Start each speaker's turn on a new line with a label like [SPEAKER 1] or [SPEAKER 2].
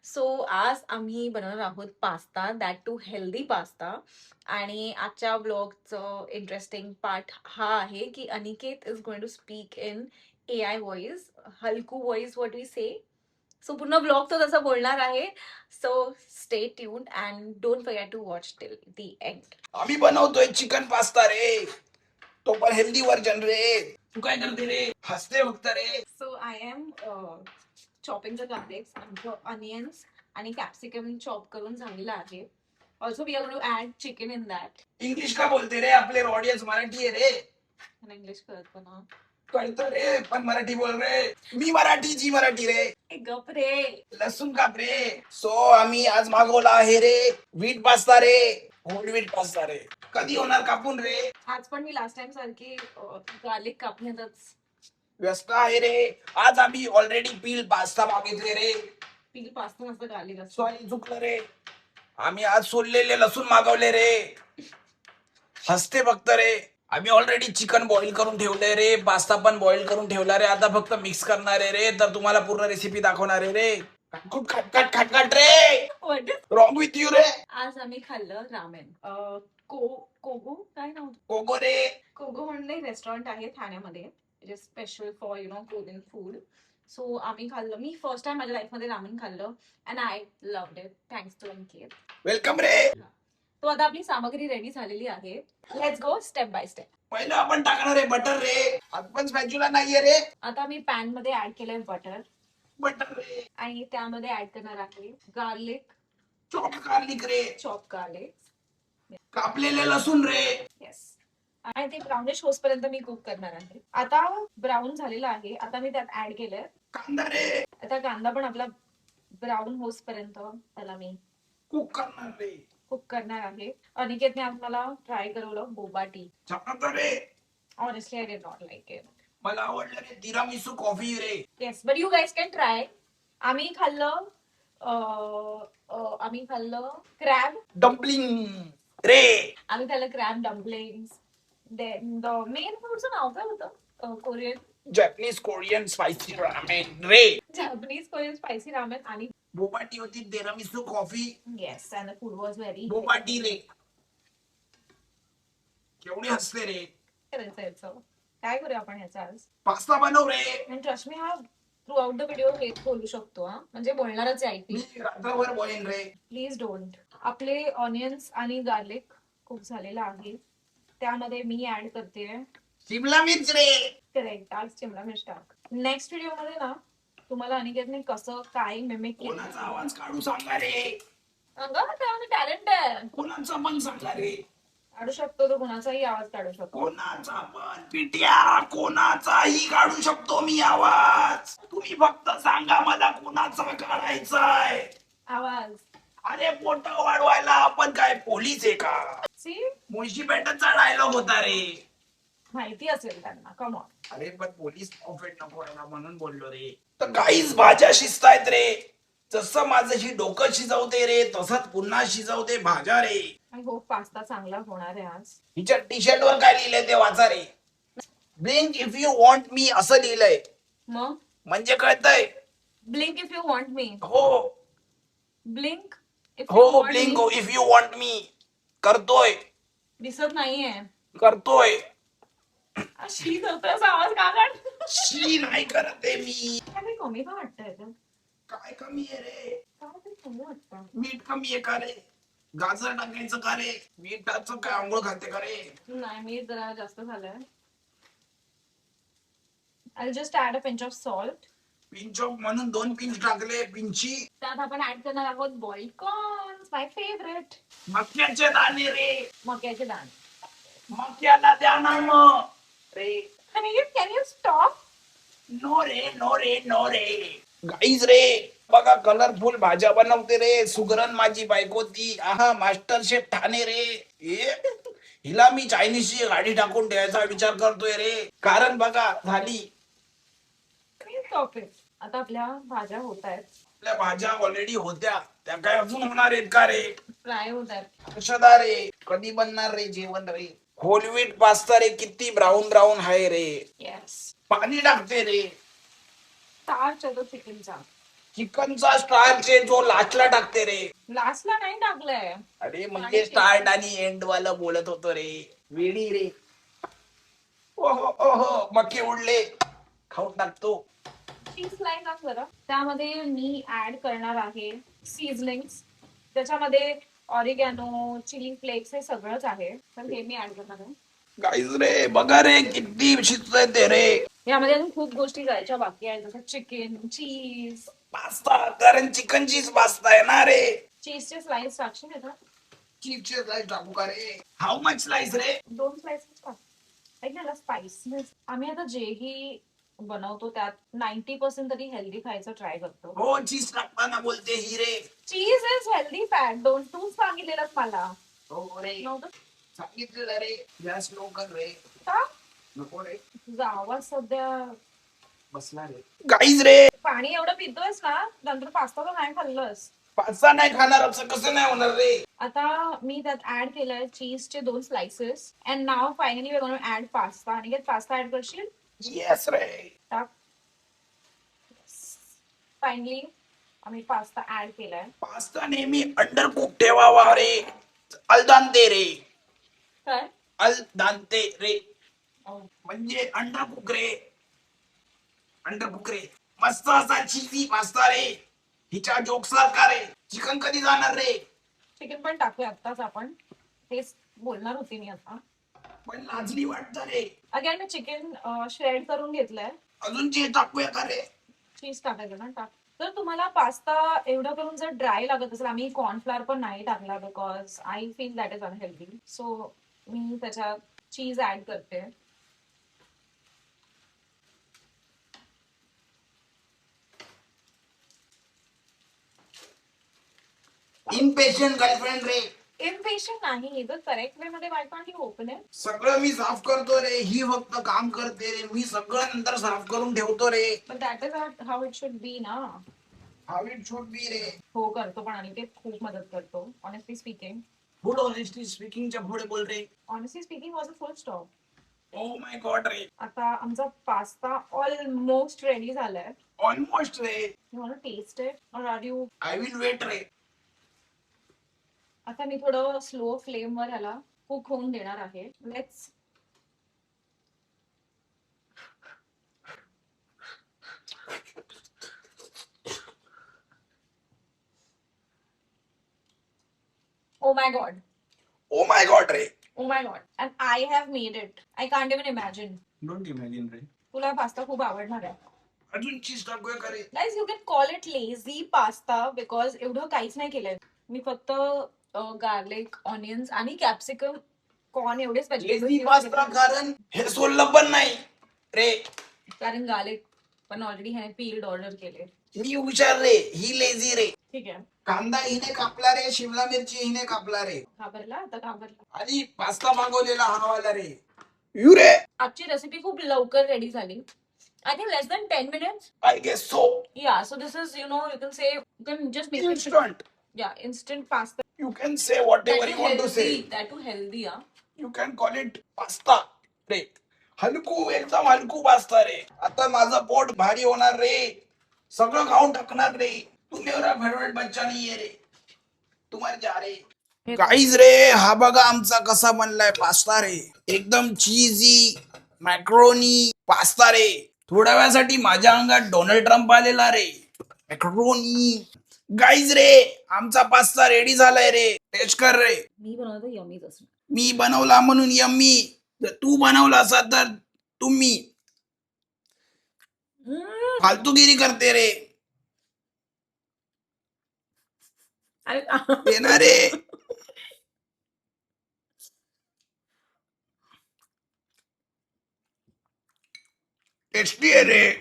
[SPEAKER 1] So आज आम्ही बनवणार आहोत pasta, that too healthy pasta. आणि आजच्या ब्लॉगचं इंटरेस्टिंग पार्ट हा आहे की Aniket is going to speak in AI voice, हलकू voice what we say. So पूर्ण ब्लॉग तो तसा बोलणार आहे. So stay tuned and don't forget to watch till the end.
[SPEAKER 2] आम्ही बनवतोय चिकन पास्ता रे, तो पण हेल्दी व्हर्जन रे. तू काय करते रे? हसते फक्त रे.
[SPEAKER 1] So I am chopping the garlics, आमचं अनियन्स आणि कॅप्सिकम चॉप करून झालेलं आहे. Also we are going to add chicken in that.
[SPEAKER 2] English का बोलते रे? आपले ऑडियन्स मराठी आहे रे.
[SPEAKER 1] मला इंग्लिश कळत पण हा.
[SPEAKER 2] कळतं रे, पण मराठी बोल रे. मी मराठी, जी मराठी रे.
[SPEAKER 1] ए गप रे.
[SPEAKER 2] लसूण काप रे. सो आम्ही आज मागवला आहे रे व्हीट पास्ता रे, होल व्हीट पास्ता रे. कधी होणार कापून रे?
[SPEAKER 1] आज पण मी लास्ट टाइम सारखी गार्लिक कापण्यातच
[SPEAKER 2] व्यस्त आहे रे. आज आम्ही ऑलरेडी पील पास्ता मागितले रे.
[SPEAKER 1] पील पास्ता नसतं गार्लिक असतं.
[SPEAKER 2] सॉरी, चुकलं रे. आम्ही आज सोललेले लसूण मागवले रे. हसते फक्त रे. आम्ही ऑलरेडी चिकन बॉईल करून ठेवलंय रे, पास्ता पण बॉईल करून ठेवला रे. आता फक्त मिक्स करणार आहे रे, तर तुम्हाला पूर्ण रेसिपी दाखवणार आहे रे. खटखट खटखट रे. रॉंग विथ यू रे.
[SPEAKER 1] आज आम्ही खाल्लं रामेन. कोगो काय नाव?
[SPEAKER 2] कोको रे.
[SPEAKER 1] कोगो म्हणून रेस्टॉरंट आहे ठाण्यामध्ये, it is special for Korean food. So आम्ही खाल्लं. मी फर्स्ट टाइम माझ्या लाईफ मध्ये रामेन खाल्लं and I loved it. Thanks to Aniket.
[SPEAKER 2] Welcome रे.
[SPEAKER 1] तो आता आपली सामग्री रेडी झालेली आहे. Let's go step by step.
[SPEAKER 2] पहिलं आपण टाकणार आहे बटर रे. आपण स्पॅच्युला नाहीये रे.
[SPEAKER 1] आता मी पॅन मध्ये ऍड केलंय बटर
[SPEAKER 2] बटर रे.
[SPEAKER 1] आणि त्यामध्ये ऍड करणार आहे गार्लिक,
[SPEAKER 2] चॉप गार्लिक रे.
[SPEAKER 1] चॉप गार्लिक,
[SPEAKER 2] कापलेले लसूण रे.
[SPEAKER 1] येस. आणि ते ब्राउनिश होसपर्यंत मी कुक करणार आहे. आता ब्राऊन झालेला आहे. आता मी त्यात ऍड केलंय
[SPEAKER 2] कांदा रे.
[SPEAKER 1] आता कांदा पण आपला ब्राऊन होसपर्यंत त्याला मी
[SPEAKER 2] कुक करणार रे.
[SPEAKER 1] कुक करणार आहे. अनिकेतने आज मला ट्राय करवलं बोबा टी.
[SPEAKER 2] चमचा रे.
[SPEAKER 1] Honestly I did not like it.
[SPEAKER 2] मला आवडलं रे तिरामिसू कॉफी रे.
[SPEAKER 1] Yes, but you guys can try. आम्ही खाल्लं क्रॅब
[SPEAKER 2] डम्पलिंग रे.
[SPEAKER 1] आम्ही खाल्लं crab dumplings. Then the main फूडचं नाव काय होतं? Korean,
[SPEAKER 2] Japanese Korean spicy ramen रे.
[SPEAKER 1] जॅपनीज कोरियन स्पायसी रामेन आणि
[SPEAKER 2] बोबा टी होती, tiramisu coffee.
[SPEAKER 1] Yes, and the food was very
[SPEAKER 2] boba tea रे. केवढी हसते रे.
[SPEAKER 1] करायचं. काय करूया आपण ह्याचा आज?
[SPEAKER 2] पास्ता बनव रे.
[SPEAKER 1] आणि ट्रस्ट मी हा थ्रू आउट द व्हिडिओ हेच बोलू शकतो. हा म्हणजे बोलणारच आहे.
[SPEAKER 2] मी रात्रभर बोलेन रे.
[SPEAKER 1] Please don't. आपले ऑनियन्स आणि गार्लिक कुक झालेलं आहे. त्यामध्ये मी ऍड करते
[SPEAKER 2] शिमला मिर्च रे.
[SPEAKER 1] करेक्ट, आज शिमला मिर्च टाक. नेक्स्ट व्हिडिओ मध्ये ना तुम्हाला अनिकेतने कसं काय मिमिक
[SPEAKER 2] कोणाचा आवाज काढू सांगा रे.
[SPEAKER 1] त्यामध्ये टॅलेंट आहे.
[SPEAKER 2] कोणाचा पण सांगा रे.
[SPEAKER 1] काढू शकतो तो, कोणाचाही आवाज काढू शकतो.
[SPEAKER 2] कोणाचा पण पिट्या, कोणाचाही काढू शकतो मी आवाज. तुम्ही फक्त सांगा मला कोणाचा काढायचाय
[SPEAKER 1] आवाज.
[SPEAKER 2] अरे पोट वाढवायला आपण काय पोलीस आहे का?
[SPEAKER 1] सी,
[SPEAKER 2] मुन्शिपेटचा डायलॉग होता रे.
[SPEAKER 1] माहिती असेल त्यांना. Come on.
[SPEAKER 2] अरे पण पोलीस ऑफेंड नको व्हायला म्हणून बोललो रे. तर काहीच भाज्या शिजतायत रे. जसं माझं डोकं शिजवते रे, तसंच पुन्हा शिजवते भाज्या रे.
[SPEAKER 1] आय होप पास्ता चांगला होणार आहे आज.
[SPEAKER 2] हिच्या टी शर्ट वर काय लिहिलंय ते वाचा रे. Blink if you want me असं लिहिलंय.
[SPEAKER 1] मग
[SPEAKER 2] म्हणजे कळतंय.
[SPEAKER 1] Blink if you want me.
[SPEAKER 2] हो
[SPEAKER 1] ब्लिंक
[SPEAKER 2] हो, blink if you want me. करतोय.
[SPEAKER 1] दिसत नाहीये.
[SPEAKER 2] करतोय.
[SPEAKER 1] शी करतोय असा आवाज का काढ?
[SPEAKER 2] शी नाही करते मी.
[SPEAKER 1] काय कमी का वाटतंय?
[SPEAKER 2] काय कमी आहे रे?
[SPEAKER 1] काय तरी कमी वाटतं.
[SPEAKER 2] मीठ कमी आहे का रे? गाजर टाकायचं का रे? मीठाचं काय आंघोळ खाते का रे?
[SPEAKER 1] नाही, मीठ जरा जास्त झालंय. I'll just add a pinch of salt.
[SPEAKER 2] Pinch of म्हणून 2 पिंच टाकले. पिंची.
[SPEAKER 1] त्यात आपण ऍड करणार आहोत बॉइल्ड कॉर्न्स, माय फेवरेट.
[SPEAKER 2] मक्याचे दाणे रे.
[SPEAKER 1] मक्याचे दाणे.
[SPEAKER 2] मक्याला द्या ना मग रे.
[SPEAKER 1] Can you stop?
[SPEAKER 2] नो रे, नो रे, नो रे. गाईज रे, बघा कलरफुल भाज्या बनवते रे. सुगरण माझी बायको ती. आहा, मास्टर शेफ ठाणे रे. हिला मी चायनीजची गाडी टाकून द्यायचा विचार करतोय रे. कारण बघा झाली.
[SPEAKER 1] आता आपल्या भाज्या होत आहेत.
[SPEAKER 2] आपल्या भाज्या ऑलरेडी होत्या, त्या काय अजून होणार आहेत का रे?
[SPEAKER 1] फ्राय होत आहेत.
[SPEAKER 2] कशादा रे? कधी बनणार रे जेवण रे? होल व्हीट पास्ता रे, किती ब्राऊन ब्राऊन आहे रे.
[SPEAKER 1] येस.
[SPEAKER 2] पाणी टाकते रे.
[SPEAKER 1] स्टार्च आहे तो चिकनचा.
[SPEAKER 2] चिकनचा स्टार्च आहे जो लास्टला टाकते रे.
[SPEAKER 1] लास्टला नाही टाकलंय.
[SPEAKER 2] अरे म्हणजे
[SPEAKER 1] आणि
[SPEAKER 2] स्टार्ट आणि एंड वाला बोलत होतो रे. वेडी रे. ओहो ओहो मके उडले. खाऊन टाकतो.
[SPEAKER 1] चीज स्लाइस टाक जरा. त्यामध्ये मी ऍड करणार आहे सीझनिंग्स. त्याच्यामध्ये ऑरिगॅनो, चिली फ्लेक्स हे सगळंच आहे. तर हे मी ऍड करणार आहे.
[SPEAKER 2] गाईज रे बघा रे किती शिजतंय ते रे.
[SPEAKER 1] यामध्ये अजून खूप गोष्टी जायच्या बाकी आहेत, जसं चिकन, चीज.
[SPEAKER 2] पास्ता कारण चिकन चीज पास्ता आहे ना रे.
[SPEAKER 1] चीजचे स्लाइस टाकशील का?
[SPEAKER 2] चीजचे स्लाइस टाकू का रे? हाऊ मच स्लाइस रे?
[SPEAKER 1] 2 स्लाइसेस टाक. ऐक ना, स्पाइसीनेस आम्ही आता जेही बनवतो त्यात 90% तरी हेल्दी खायचं ट्राय करतो.
[SPEAKER 2] हो चीज टाकताना बोलते ही रे.
[SPEAKER 1] चीज इज हेल्दी फॅट. डोंट तूच सांगितलेलंस मला.
[SPEAKER 2] हो रे
[SPEAKER 1] नव्हतं
[SPEAKER 2] सांगितलेलं रे. गॅस लो कर रे.
[SPEAKER 1] का?
[SPEAKER 2] नको रे.
[SPEAKER 1] तुझा आवाज सध्या
[SPEAKER 2] बसला रे. गाईज रे
[SPEAKER 1] पाणी एवढं पितोयस ना, नंतर पास्ता तर नाही खाल्लंस.
[SPEAKER 2] पास्ता नाही खाणार असं कसं नाही होणार रे.
[SPEAKER 1] आता मी त्यात ऍड केलंय चीजचे 2 slices and now finally we gonna add pasta. आणि पास्ता ऍड करशील?
[SPEAKER 2] येस रे.
[SPEAKER 1] टाक. फायनली आम्ही पास्ता ऍड केलाय.
[SPEAKER 2] पास्ता नेहमी अंडर कुक ठेवावा रे. अलदांते रे.
[SPEAKER 1] काय?
[SPEAKER 2] अलदांते रे म्हणजे अंडर कुक रे. अंडर कुक रे. मस्त असा चीजी पास्ता रे. हिच्या जोक सारखा रे. चिकन कधी जाणार रे?
[SPEAKER 1] चिकन पण टाकूया आत्ताच आपण. तेच बोलणार होती मी आता.
[SPEAKER 2] पण लाजली वाटतं रे.
[SPEAKER 1] अगेन मी चिकन श्रेड करून घेतलंय.
[SPEAKER 2] अजून चीज टाकूया का रे?
[SPEAKER 1] चीज टाकायचं ना, टाक. जर तुम्हाला पास्ता एवढं करून जर ड्राय लागत असेल, आम्ही कॉर्नफ्लॉवर पण नाही टाकला because I feel that is unhealthy. So मी त्याच्यात चीज ऍड करते.
[SPEAKER 2] इम्पेशंट गर्लफ्रेंड रे.
[SPEAKER 1] इम्पेशंट नाही, जर करेक्ट वे मध्ये वाटतं की ओपन आहे.
[SPEAKER 2] सगळं मी साफ करतो रे. ही फक्त काम करते रे. मी सगळं नंतर साफ करून ठेवतो रे.
[SPEAKER 1] But that is how it should be ना.
[SPEAKER 2] हाऊ इट शुड बी रे.
[SPEAKER 1] हो करतो पण, आणि ते खूप मदत करतो. Honestly speaking.
[SPEAKER 2] गुड ऑनेस्टली स्पीकिंगच्या पुढे बोल रे.
[SPEAKER 1] Honestly speaking was a full stop.
[SPEAKER 2] Oh my god रे.
[SPEAKER 1] आता आमचा पास्ता ऑलमोस्ट रेडी झालाय.
[SPEAKER 2] ऑलमोस्ट रे.
[SPEAKER 1] You want to taste it or are you?
[SPEAKER 2] I will wait रे.
[SPEAKER 1] आता मी थोडं स्लो फ्लेमवर ह्याला कुक होऊन देणार आहे. Let's. Oh my god.
[SPEAKER 2] O my god ray.
[SPEAKER 1] Oh my god. And I have made it. I can't even imagine.
[SPEAKER 2] Don't imagine रे.
[SPEAKER 1] तुला पास्ता खूप आवडणार आहे.
[SPEAKER 2] अजून चीज टाकूया का रे?
[SPEAKER 1] Guys, you can call it lazy pasta because एवढं काहीच नाही केलंय. मी फक्त गार्लिक, ऑनियन्स आणि कॅप्सिकम, कॉर्न एवढेच
[SPEAKER 2] लेझी पास्ता कारण हे सोललं पण नाही रे.
[SPEAKER 1] कारण गार्लिक पण ऑलरेडी ह्याने पील्ड ऑर्डर केले.
[SPEAKER 2] मी हुशार रे. ही लेझी रे.
[SPEAKER 1] ठीक आहे.
[SPEAKER 2] कांदा हिने कापला रे. शिमला मिरची हिने कापला रे.
[SPEAKER 1] घाबरला आता, घाबरला.
[SPEAKER 2] आणि पास्ता मागवलेला हवाला रे. यू रे.
[SPEAKER 1] आजची रेसिपी खूप लवकर रेडी झाली. I think less than 10 minutes.
[SPEAKER 2] I guess so.
[SPEAKER 1] Yeah, so this is, you can say, you can just make it.
[SPEAKER 2] Instant.
[SPEAKER 1] Yeah, instant pasta.
[SPEAKER 2] You can say whatever
[SPEAKER 1] That
[SPEAKER 2] you
[SPEAKER 1] too
[SPEAKER 2] want to say.
[SPEAKER 1] healthy. That too healthy, yeah.
[SPEAKER 2] You can call it pasta रे. हलकू एकदम हलकू pasta रे. आता माझं पोट भारी होणार रे. सगळं खाऊन टाकणार रे. तू मेरा फेवरेट बच्चा नाहीये रे. तुम्हाला जा रे. काहीच रे. हा बघा आमचा कसा बनलाय पास्ता रे. एकदम चीजी मॅक्रोनी पास्ता रे. थोड्या वेळासाठी माझ्या अंगात डोनाल्ड ट्रम्प आलेला रे. मॅक्रोनी. गाईज रे आमचा पास्ता रेडी झालाय रे. टेस्ट कर रे.
[SPEAKER 1] मी बनवतो यमीच असं.
[SPEAKER 2] मी बनवला म्हणून यम्मी. जर तू बनवला असा तर तुम्ही फालतूगिरी करते रे. येणार रे. टेस्टी आहे रे.